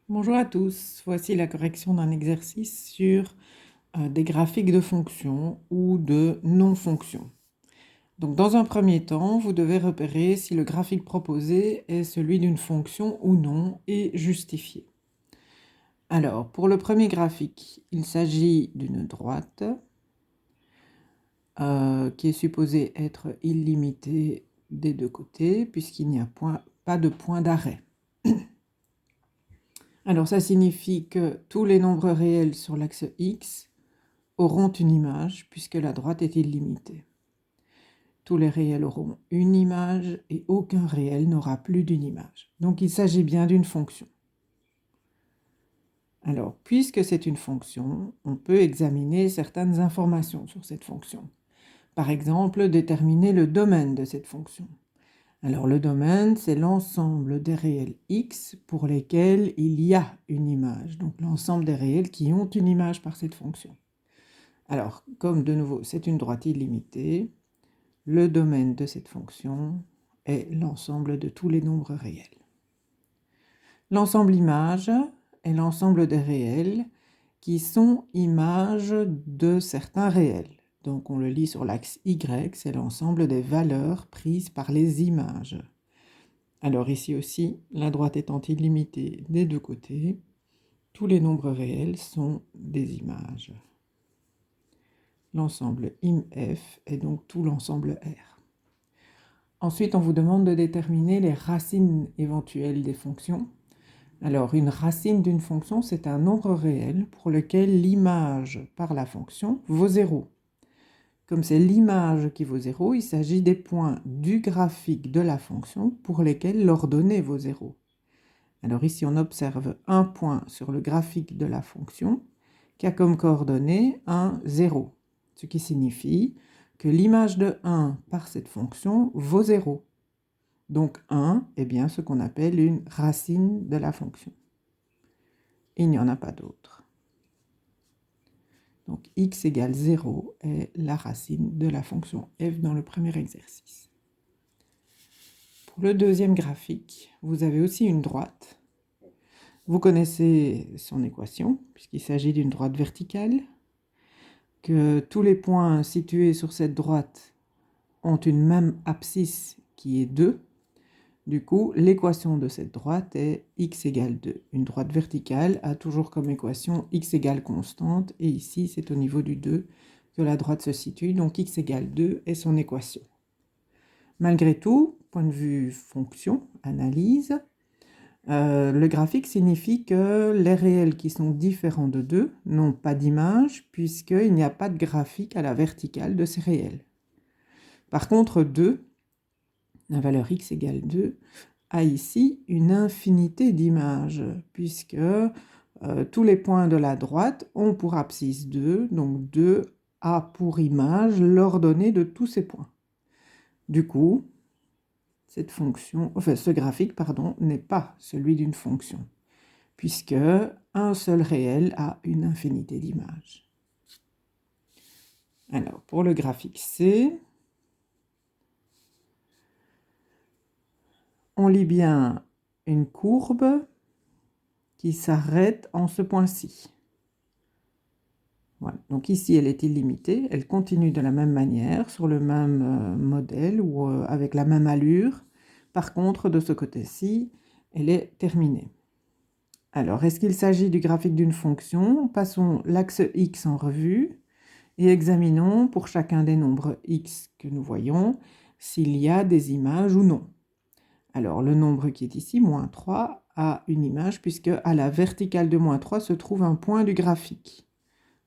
Bonjour à tous, voici la correction d'un exercice sur des graphiques de fonctions ou de non-fonctions. Donc dans un premier temps, vous devez repérer si le graphique proposé est celui d'une fonction ou non et justifier. Alors pour le premier graphique, il s'agit d'une droite qui est supposée être illimitée des deux côtés puisqu'il n'y a pas de point d'arrêt. Alors ça signifie que tous les nombres réels sur l'axe X auront une image puisque la droite est illimitée. Tous les réels auront une image et aucun réel n'aura plus d'une image. Donc il s'agit bien d'une fonction. Alors, puisque c'est une fonction, on peut examiner certaines informations sur cette fonction. Par exemple, déterminer le domaine de cette fonction. Alors le domaine, c'est l'ensemble des réels x pour lesquels il y a une image. Donc l'ensemble des réels qui ont une image par cette fonction. Alors, comme de nouveau, c'est une droite illimitée, le domaine de cette fonction est l'ensemble de tous les nombres réels. L'ensemble image est l'ensemble des réels qui sont images de certains réels. Donc on le lit sur l'axe Y, c'est l'ensemble des valeurs prises par les images. Alors ici aussi, la droite étant illimitée des deux côtés, tous les nombres réels sont des images. L'ensemble IMF est donc tout l'ensemble R. Ensuite, on vous demande de déterminer les racines éventuelles des fonctions. Alors, une racine d'une fonction, c'est un nombre réel pour lequel l'image par la fonction vaut 0. Comme c'est l'image qui vaut 0, il s'agit des points du graphique de la fonction pour lesquels l'ordonnée vaut 0. Alors ici, on observe un point sur le graphique de la fonction qui a comme coordonnée un 0, ce qui signifie que l'image de 1 par cette fonction vaut 0. Donc 1 est bien ce qu'on appelle une racine de la fonction. Il n'y en a pas d'autre. Donc x égale 0 est la racine de la fonction f dans le premier exercice. Pour le deuxième graphique, vous avez aussi une droite. Vous connaissez son équation, puisqu'il s'agit d'une droite verticale, que tous les points situés sur cette droite ont une même abscisse qui est 2. Du coup, l'équation de cette droite est x égale 2. Une droite verticale a toujours comme équation x égale constante, et ici, c'est au niveau du 2 que la droite se situe, donc x égale 2 est son équation. Malgré tout, point de vue fonction, analyse, le graphique signifie que les réels qui sont différents de 2 n'ont pas d'image, puisqu'il n'y a pas de graphique à la verticale de ces réels. Par contre, 2, la valeur x égale 2, a ici une infinité d'images, puisque tous les points de la droite ont pour abscisse 2, donc 2 a pour image l'ordonnée de tous ces points. Du coup, ce graphique n'est pas celui d'une fonction, puisque un seul réel a une infinité d'images. Alors, pour le graphique C, on lit bien une courbe qui s'arrête en ce point-ci. Voilà. Donc ici, elle est illimitée, elle continue de la même manière, sur le même modèle ou avec la même allure. Par contre, de ce côté-ci, elle est terminée. Alors, est-ce qu'il s'agit du graphique d'une fonction? Passons l'axe X en revue et examinons pour chacun des nombres X que nous voyons s'il y a des images ou non. Alors, le nombre qui est ici, moins 3, a une image puisque à la verticale de moins 3 se trouve un point du graphique.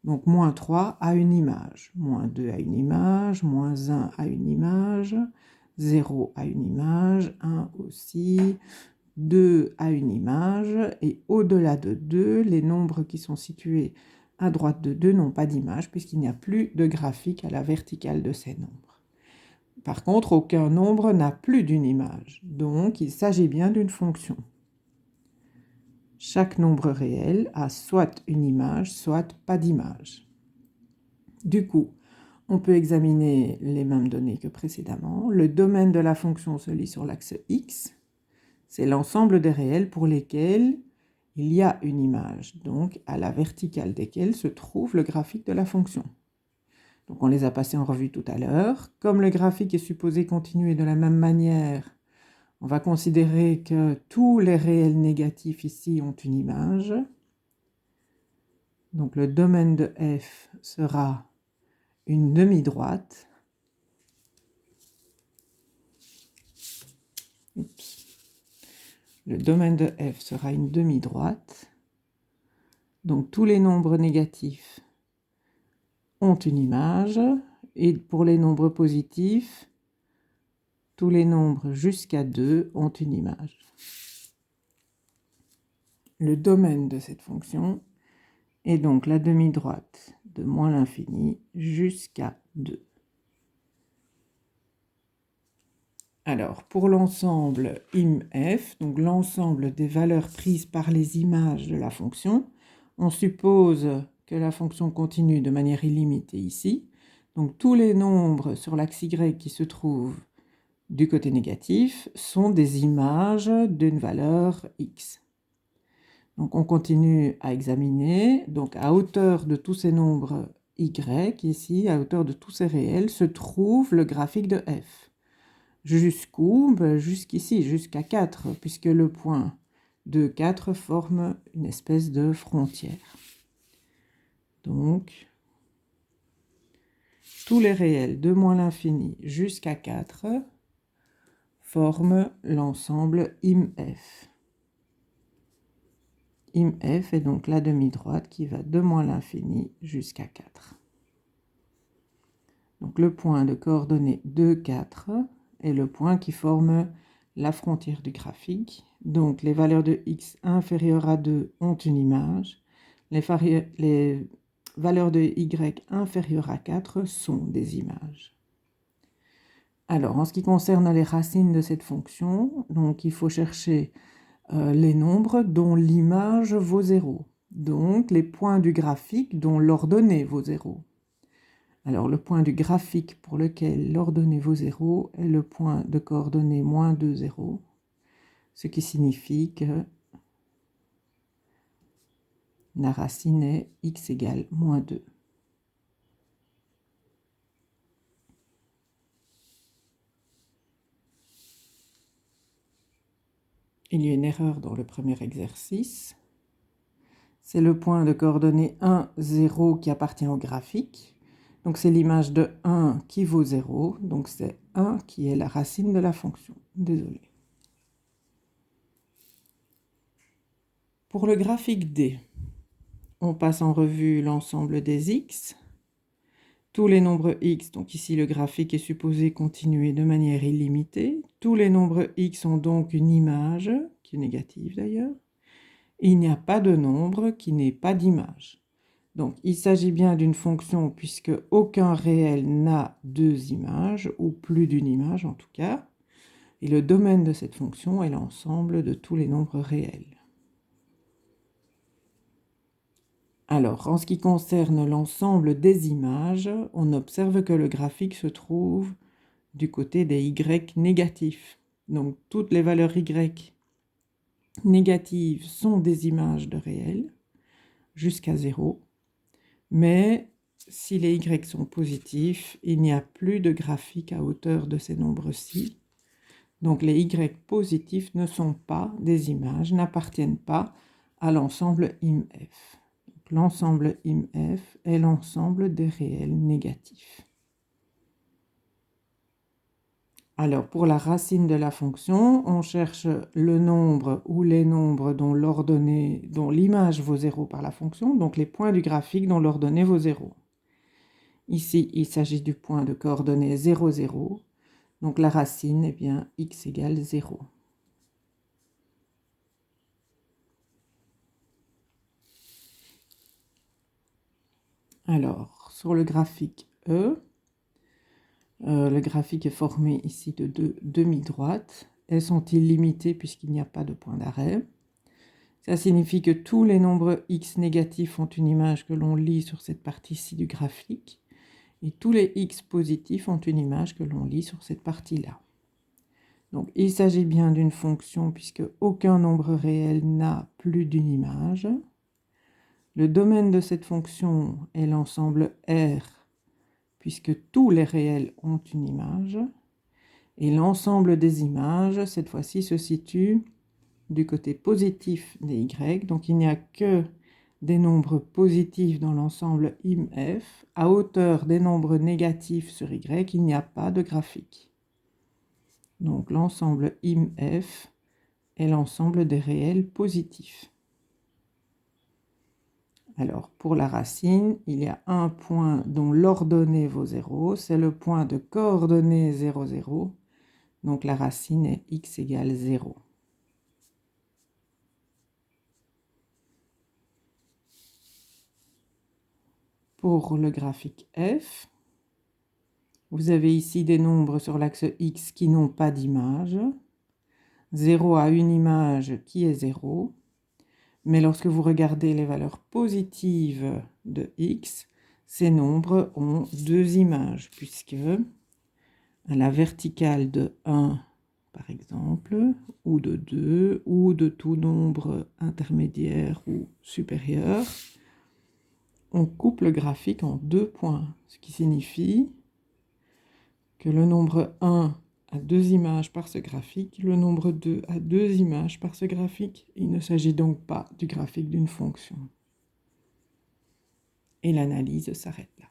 Donc, moins 3 a une image, moins 2 a une image, moins 1 a une image, 0 a une image, 1 aussi, 2 a une image, et au-delà de 2, les nombres qui sont situés à droite de 2 n'ont pas d'image puisqu'il n'y a plus de graphique à la verticale de ces nombres. Par contre, aucun nombre n'a plus d'une image, donc il s'agit bien d'une fonction. Chaque nombre réel a soit une image, soit pas d'image. Du coup, on peut examiner les mêmes données que précédemment. Le domaine de la fonction se lit sur l'axe X. C'est l'ensemble des réels pour lesquels il y a une image, donc à la verticale desquelles se trouve le graphique de la fonction. Donc on les a passés en revue tout à l'heure. Comme le graphique est supposé continuer de la même manière, on va considérer que tous les réels négatifs ici ont une image. Donc le domaine de f sera une demi-droite. Le domaine de f sera une demi-droite. Donc tous les nombres négatifs ont une image. Et pour les nombres positifs, tous les nombres jusqu'à 2 ont une image. Le domaine de cette fonction est donc la demi-droite de moins l'infini jusqu'à 2. Alors, pour l'ensemble IMF, donc l'ensemble des valeurs prises par les images de la fonction, on suppose que la fonction continue de manière illimitée ici. Donc, tous les nombres sur l'axe Y qui se trouvent du côté négatif sont des images d'une valeur x. Donc, on continue à examiner. Donc, à hauteur de tous ces nombres y, ici, à hauteur de tous ces réels, se trouve le graphique de f. Jusqu'où? Jusqu'ici, jusqu'à 4, puisque le point de 4 forme une espèce de frontière. Donc, tous les réels de moins l'infini jusqu'à 4 forment l'ensemble IMF. IMF est donc la demi-droite qui va de moins l'infini jusqu'à 4. Donc le point de coordonnées 2, 4 est le point qui forme la frontière du graphique. Donc les valeurs de x inférieures à 2 ont une image. Les valeurs de y inférieures à 4 sont des images. Alors, en ce qui concerne les racines de cette fonction, donc il faut chercher les nombres dont l'image vaut 0. Donc, les points du graphique dont l'ordonnée vaut 0. Alors, le point du graphique pour lequel l'ordonnée vaut 0 est le point de coordonnée moins 2, 0. Ce qui signifie que la racine est x égale moins 2. Il y a une erreur dans le premier exercice. C'est le point de coordonnée 1, 0 qui appartient au graphique. Donc c'est l'image de 1 qui vaut 0. Donc c'est 1 qui est la racine de la fonction. Désolé. Pour le graphique D, on passe en revue l'ensemble des x. Tous les nombres x, donc ici le graphique est supposé continuer de manière illimitée. Tous les nombres x ont donc une image, qui est négative d'ailleurs. Il n'y a pas de nombre qui n'ait pas d'image. Donc il s'agit bien d'une fonction puisque aucun réel n'a deux images, ou plus d'une image en tout cas. Et le domaine de cette fonction est l'ensemble de tous les nombres réels. Alors, en ce qui concerne l'ensemble des images, on observe que le graphique se trouve du côté des y négatifs. Donc, toutes les valeurs y négatives sont des images de réels, jusqu'à 0. Mais si les y sont positifs, il n'y a plus de graphique à hauteur de ces nombres-ci. Donc, les y positifs ne sont pas des images, n'appartiennent pas à l'ensemble IMF. L'ensemble IMF est l'ensemble des réels négatifs. Alors, pour la racine de la fonction, on cherche le nombre ou les nombres dont l'image vaut 0 par la fonction, donc les points du graphique dont l'ordonnée vaut 0. Ici, il s'agit du point de coordonnée 0, 0. Donc la racine est bien x égale 0. Alors, sur le graphique E, le graphique est formé ici de deux demi-droites. Elles sont illimitées puisqu'il n'y a pas de point d'arrêt. Ça signifie que tous les nombres x négatifs ont une image que l'on lit sur cette partie-ci du graphique. Et tous les x positifs ont une image que l'on lit sur cette partie-là. Donc, il s'agit bien d'une fonction puisque aucun nombre réel n'a plus d'une image. Le domaine de cette fonction est l'ensemble R, puisque tous les réels ont une image. Et l'ensemble des images, cette fois-ci, se situe du côté positif des Y. Donc, il n'y a que des nombres positifs dans l'ensemble IMF. À hauteur des nombres négatifs sur Y, il n'y a pas de graphique. Donc, l'ensemble IMF est l'ensemble des réels positifs. Alors, pour la racine, il y a un point dont l'ordonnée vaut 0, c'est le point de coordonnée 0, 0. Donc, la racine est x égale 0. Pour le graphique f, vous avez ici des nombres sur l'axe x qui n'ont pas d'image. 0 a une image qui est 0. Mais lorsque vous regardez les valeurs positives de x, ces nombres ont deux images, puisque à la verticale de 1, par exemple, ou de 2, ou de tout nombre intermédiaire ou supérieur, on coupe le graphique en deux points, ce qui signifie que le nombre 1 a deux images par ce graphique, le nombre 2 a deux images par ce graphique. Il ne s'agit donc pas du graphique d'une fonction. Et l'analyse s'arrête là.